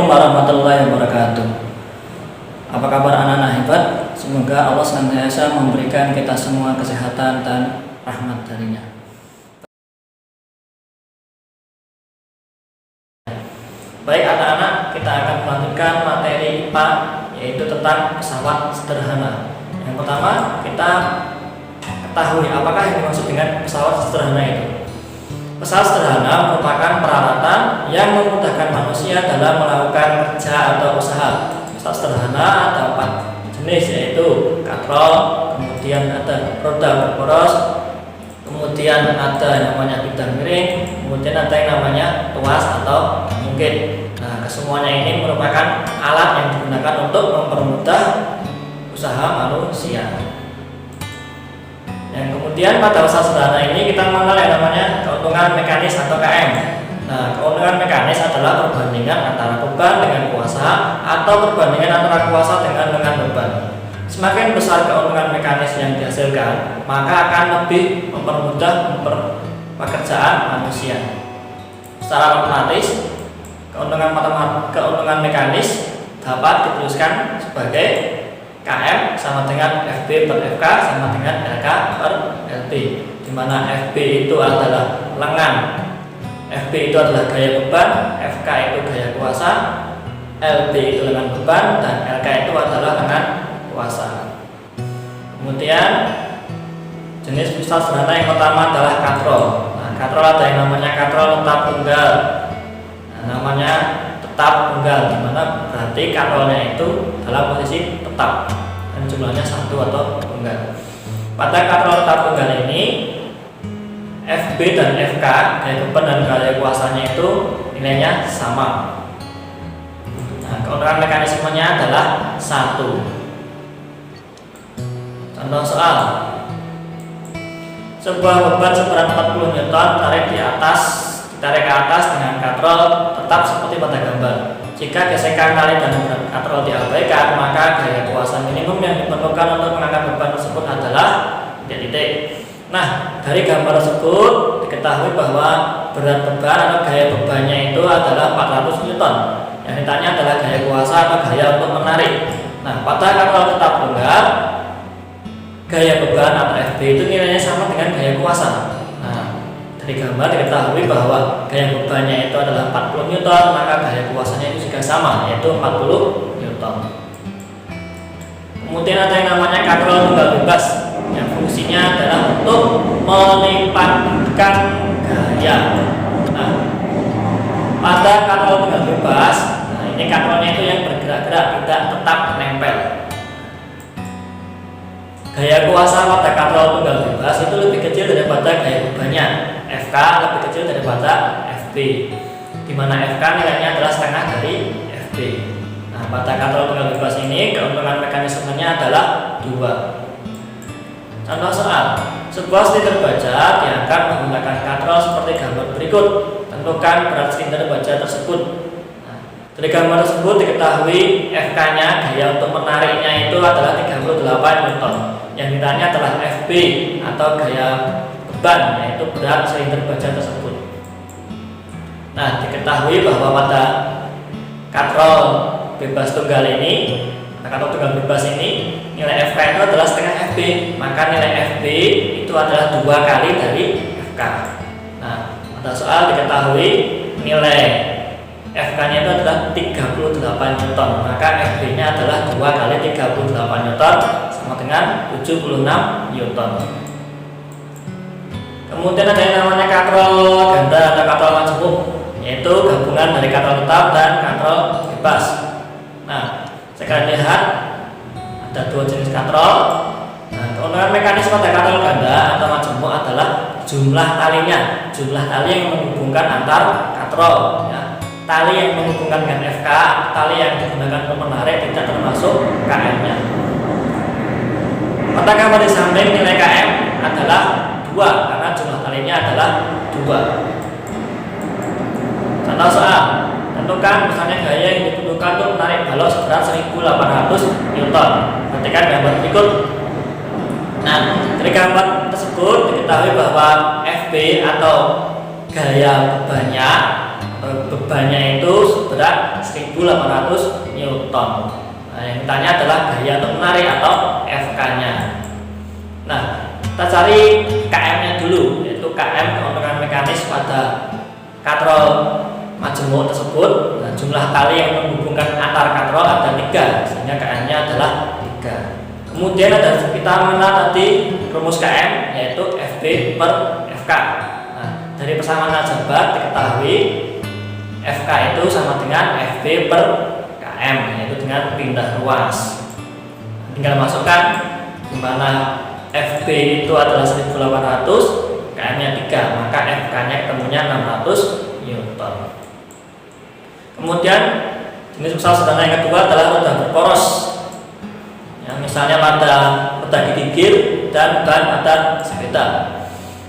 Assalamualaikum warahmatullahi wabarakatuh. Apa kabar anak-anak hebat? Semoga Allah senantiasa memberikan kita semua kesehatan dan rahmat darinya. Baik anak-anak, kita akan melanjutkan materi IPA, yaitu tentang pesawat sederhana. Yang pertama, kita ketahui apakah yang dimaksud dengan pesawat sederhana itu. Pesawat sederhana merupakan peralatan yang memudahkan manusia dalam melakukan kerja atau usaha. Pesawat sederhana ada 4 jenis, yaitu katrol, kemudian ada roda berporos, kemudian ada yang namanya bidang miring, kemudian ada yang namanya tuas atau mungkin. Nah, kesemuanya ini merupakan alat yang digunakan untuk mempermudah usaha manusia. Yang kemudian pada pesawat sederhana ini kita mengenal yang namanya keuntungan mekanis atau KM. Nah, keuntungan mekanis adalah perbandingan antara beban dengan kuasa atau perbandingan antara kuasa dengan beban. Semakin besar keuntungan mekanis yang dihasilkan, maka akan lebih mempermudah pekerjaan manusia. Secara matematis, keuntungan mekanis dapat dituliskan sebagai KM sama dengan FB per FK sama dengan LK per LB, di mana FB itu adalah lengan, FB itu adalah gaya beban, FK itu gaya kuasa, LB itu lengan beban, dan LK itu adalah lengan kuasa. Kemudian jenis pesawat sederhana yang pertama adalah katrol. Nah, katrol ada yang namanya katrol tetap tunggal. Nah, namanya tetap tunggal, di mana berarti katrolnya itu dalam posisi tetap dan jumlahnya 1 atau tunggal. Pada katrol tetap tunggal ini, FB dan FK, gaya beban dan gaya kuasanya itu nilainya sama. Nah, keuntungan mekanismenya adalah 1. Contoh soal: sebuah beban seberat 40 Newton ditarik ke atas dengan katrol tetap seperti pada gambar. Jika gesekan tali dan berat katrol diabaikan, maka gaya kuasa minimum yang diperlukan untuk mengangkat beban tersebut adalah titik. Nah, dari gambar tersebut diketahui bahwa berat beban atau gaya bebannya itu adalah 400 Newton. Yang ditanya adalah gaya kuasa atau gaya untuk menarik. Nah, pada katrol tetap tunggal, gaya beban atau FB itu nilainya sama dengan gaya kuasa. Dari gambar diketahui bahwa gaya bebannya itu adalah 40 Newton, maka gaya kuasanya itu juga sama, yaitu 40 Newton. Kemudian ada yang namanya katrol tunggal bebas, yang fungsinya adalah untuk melipatkan gaya. Nah, pada katrol tunggal bebas, ini katrolnya itu yang bergerak-gerak, tidak tetap menempel. Gaya kuasa pada katrol tunggal bebas itu lebih kecil daripada gaya bebannya. FK lebih kecil daripada FB, di mana FK nilainya adalah setengah dari FB. Nah, pada katrol tunggal bebas ini keuntungan mekanismenya adalah 2. Contoh soal: sebuah silinder baja diangkat menggunakan katrol seperti gambar berikut. Tentukan berat silinder baja tersebut. Nah, dari gambar tersebut diketahui FK-nya, gaya untuk menariknya itu adalah 38 Newton. Yang ditanya adalah FB atau gaya beban, yaitu berat silinder baja tersebut. Nah, diketahui bahwa pada katrol bebas tunggal ini, katrol tunggal bebas ini, nilai FK itu adalah setengah FB, maka nilai FB itu adalah 2 kali dari FK. Nah, pada soal diketahui nilai FK-nya itu adalah 38 Newton, maka FB-nya adalah 2 kali 38 Newton sama dengan 76 Newton. Kemudian ada yang namanya katrol ganda atau katrol majemuk, yaitu gabungan dari katrol tetap dan katrol bebas. Nah, sekarang lihat ada 2 jenis katrol. Nah, keuntungan mekanis pada katrol ganda atau majemuk adalah jumlah talinya, jumlah tali yang menghubungkan antar katrol. Ya. Tali yang menghubungkan dengan FK, tali yang digunakan untuk menarik tidak termasuk KM-nya. Pada gambar di samping nilai KM adalah 2 karena jumlah talinya adalah 2. Contoh soal: tentukan misalnya gaya yang dibutuhkan untuk menarik balok seberat 1800 Newton. Perhatikan gambar berikut. Nah, dari gambar tersebut diketahui bahwa FB atau gaya bebannya itu seberat 1800 Newton. Nah, yang ditanya adalah gaya untuk menarik atau FK-nya. Nah, kita cari KM-nya dulu, yaitu KM keuntungan mekanis pada katrol majemuk tersebut. Nah, jumlah kali yang menghubungkan antar katrol ada 3, sehingga KM-nya adalah 3. Kemudian ada kita mengenal tadi rumus KM, yaitu FB per FK. Nah, dari persamaan aljabar diketahui FK itu sama dengan FB per KM, yaitu dengan pindah ruas. Tinggal masukkan di mana FB itu adalah 1800, KM-nya 3, maka FK-nya ketemunya 600 Newton. Kemudian jenis pesawat sederhana yang kedua adalah roda berporos. Ya, misalnya pada roda gigir dan ban pada sepeda.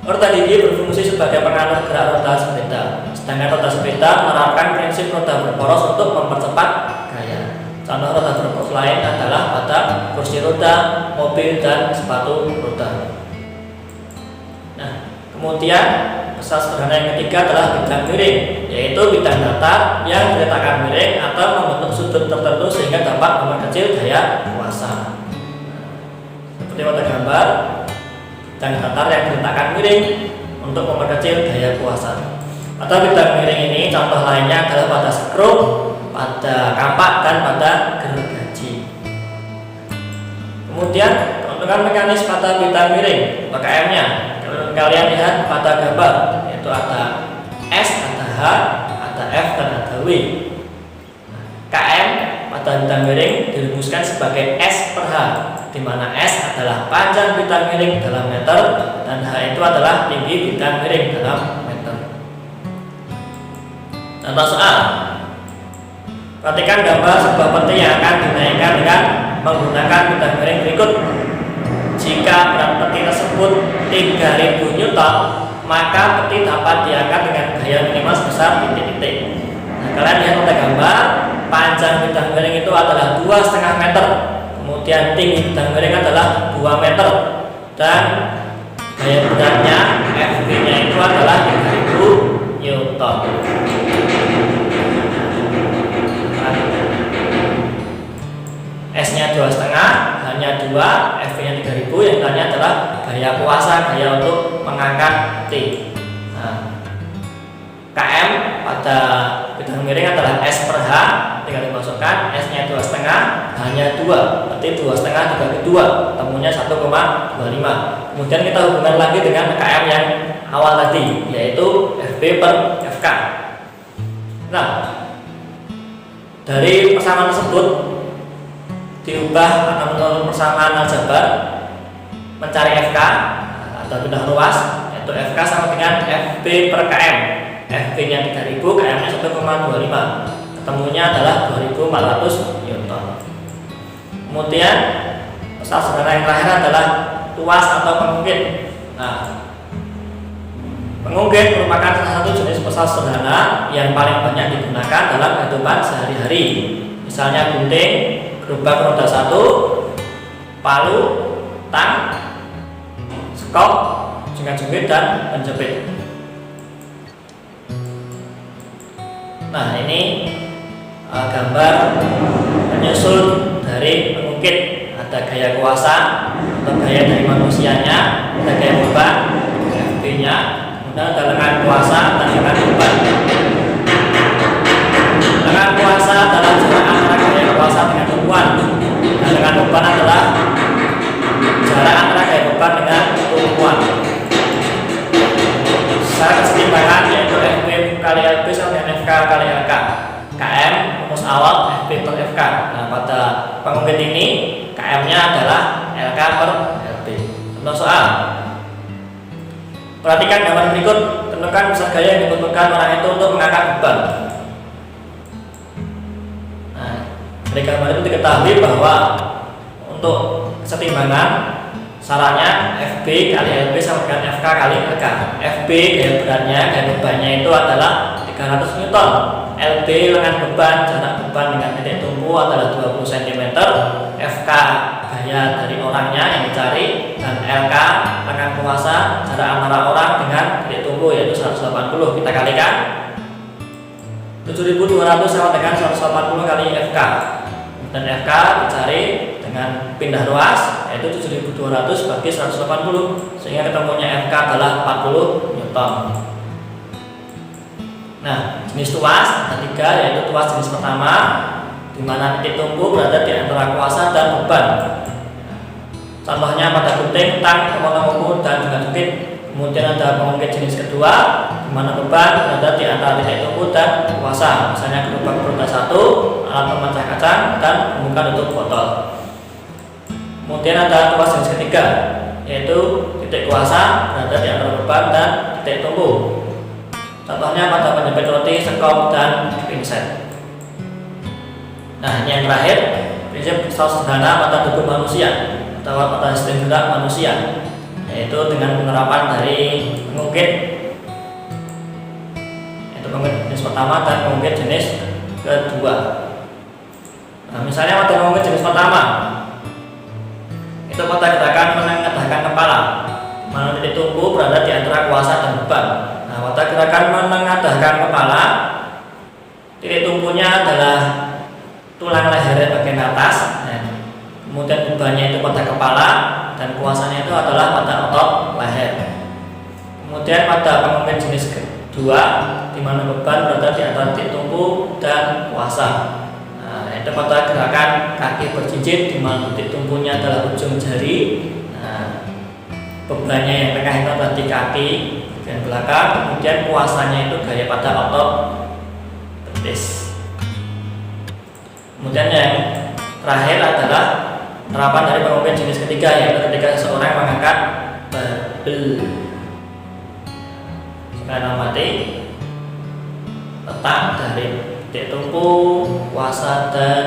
Roda gigir berfungsi sebagai pengatur gerak roda sepeda, sedangkan roda sepeda menerapkan prinsip roda berporos untuk mempercepat gaya. Contoh roda berporos lain adalah pada kursi roda, mobil, dan sepatu roda. Nah, kemudian pesawat sederhana yang ketiga adalah bidang miring, yaitu bidang datar yang diletakkan miring atau membentuk sudut tertentu sehingga dapat memperkecil gaya kuasa. Seperti pada gambar, bidang datar yang diletakkan miring untuk memperkecil gaya kuasa. Pada bidang miring ini contoh lainnya adalah pada skru, pada kapak, dan pada gergaji. Kemudian keuntungan mekanis pada bidang miring, KM-nya. Kalian lihat pada gambar, yaitu ada S, ada H, ada F, dan ada W. KM pada bidang miring dirumuskan sebagai S per H, di mana S adalah panjang bidang miring dalam meter dan H itu adalah tinggi bidang miring dalam meter. Contoh soal. Perhatikan gambar sebuah peti yang akan dinaikkan dengan menggunakan bidang miring berikut. Jika berat peti tersebut 3000 Newton, maka peti dapat diangkat dengan gaya minimal sebesar titik-titik. Nah, kalian lihat pada gambar, panjang bidang miring itu adalah 2,5 meter, kemudian tinggi bidang miring adalah 2 meter, dan gaya beratnya FB-nya itu adalah 3000 Newton. S-nya 2,5, hanya 2, FV-nya 3000, yang tanya adalah gaya kuasa, gaya untuk mengangkat T. Nah, KM pada bidang miring adalah S per H, tinggal dimasukkan, S-nya 2,5, hanya 2, berarti 2,5 dibagi 2, temunya 1,25. Kemudian kita hubungkan lagi dengan KM yang awal tadi, yaitu FB per FK. Nah, dari persamaan tersebut diubah menurut persamaan aljabar mencari FK atau pindah ruas, yaitu FK sama dengan FB per KM. FB nya 3000, KM nya 1,25, ketemunya adalah 2400 Newton. Kemudian pesawat sederhana yang terakhir adalah tuas atau pengungkit. Nah, pengungkit merupakan salah satu jenis pesawat sederhana yang paling banyak digunakan dalam kehidupan sehari-hari. Misalnya gunting, gerobak roda 1, palu, tang, sekop, jenggot-jenggot, dan penjepit. Nah, ini gambar menyusul dari pengungkit. Ada gaya kuasa atau gaya dari manusianya, ada gaya beban, FB-nya, kemudian ada lengan kuasa dan lengan beban. Lengan kuasa adalah jarak antara gaya kuasa dengan tumpuan, dan lengan beban adalah jarak antara gaya beban dengan tumpuan. Secara kesetimbangan yaitu FB kali LB sama dengan FK kali LK. KM rumus awal FB per FK. Nah, pada pengungkit ini KM-nya adalah LK per LB. Contoh soal. Perhatikan gambar berikut, tentukan besar gaya yang dibutuhkan orang itu untuk mengangkat beban. Nah, dari gambar itu diketahui bahwa untuk kesetimbangan syaratnya FB kali LB sama dengan FK kali LK. FB gaya beratnya, gaya bebannya itu adalah 300 Newton. LB lengan beban, jarak beban dengan titik tumpu adalah 20 cm. FK gaya dari orangnya yang dicari, dan LK lengan kuasa, jarak antara orang dengan titik tumpu yaitu 180. Kita kalikan. 7.200 sama dengan 180 kali FK, dan FK dicari dengan pindah ruas, yaitu 7.200 bagi 180, sehingga ketemunya FK adalah 40 Newton. Nah, jenis tuas ada 3, yaitu tuas jenis pertama, di mana titik tumpu berada di antara kuasa dan beban. Contohnya pada gunting, tang, pemotong ukur, dan juga jepit. Kemudian ada pengungkit jenis kedua, di mana beban berada di antara titik tumpu dan kuasa, misalnya gerobak beroda 1, alat pemecah kacang, dan pembuka tutup botol. Kemudian ada tuas jenis ketiga, yaitu titik kuasa berada di antara beban dan titik tumpu. Contohnya pada penjepit roti, sekop, dan pinset. Nah, ini yang terakhir, prinsip sederhana pada tubuh manusia atau pada sistem gerak manusia, yaitu dengan penerapan dari pengungkit, yaitu pengungkit jenis pertama dan pengungkit jenis kedua. Nah, misalnya pada pengungkit jenis pertama, itu pada gerakan menengadahkan kepala, mana titik tumpu berada di antara kuasa dan beban. Nah, pada gerakan menengadahkan kepala, titik tumpunya adalah tulang leher bagian atas. Nah, kemudian bebannya itu pada kepala, dan kuasanya itu adalah pada otot leher. Kemudian pada pengungkit jenis kedua, di mana beban berada di antara titik tumpu dan kuasa. Nah, itu pada gerakan kaki berjinjit, di mana titik tumpunya adalah ujung jari. Nah, bebannya yang tengah itu adalah di kaki bagian belakang. Kemudian kuasanya itu gaya pada otot betis. Kemudian yang terakhir adalah penerapan dari pengungkit jenis ketiga, yaitu ketika seseorang mengangkat barbel. Sekarang amati letak dari titik tumpu, kuasa, dan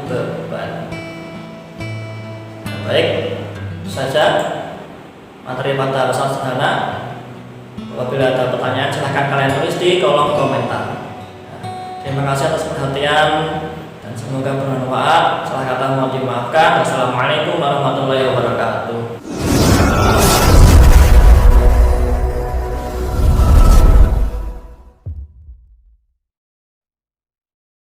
beban. Nah, baik, itu saja materi pada besar sederhana. Apabila ada pertanyaan, silahkan kalian tulis di kolom komentar. Terima kasih atas perhatian, dan semoga bermanfaat. Salah kata mohon dimaafkan. Wassalamualaikum warahmatullahi wabarakatuh.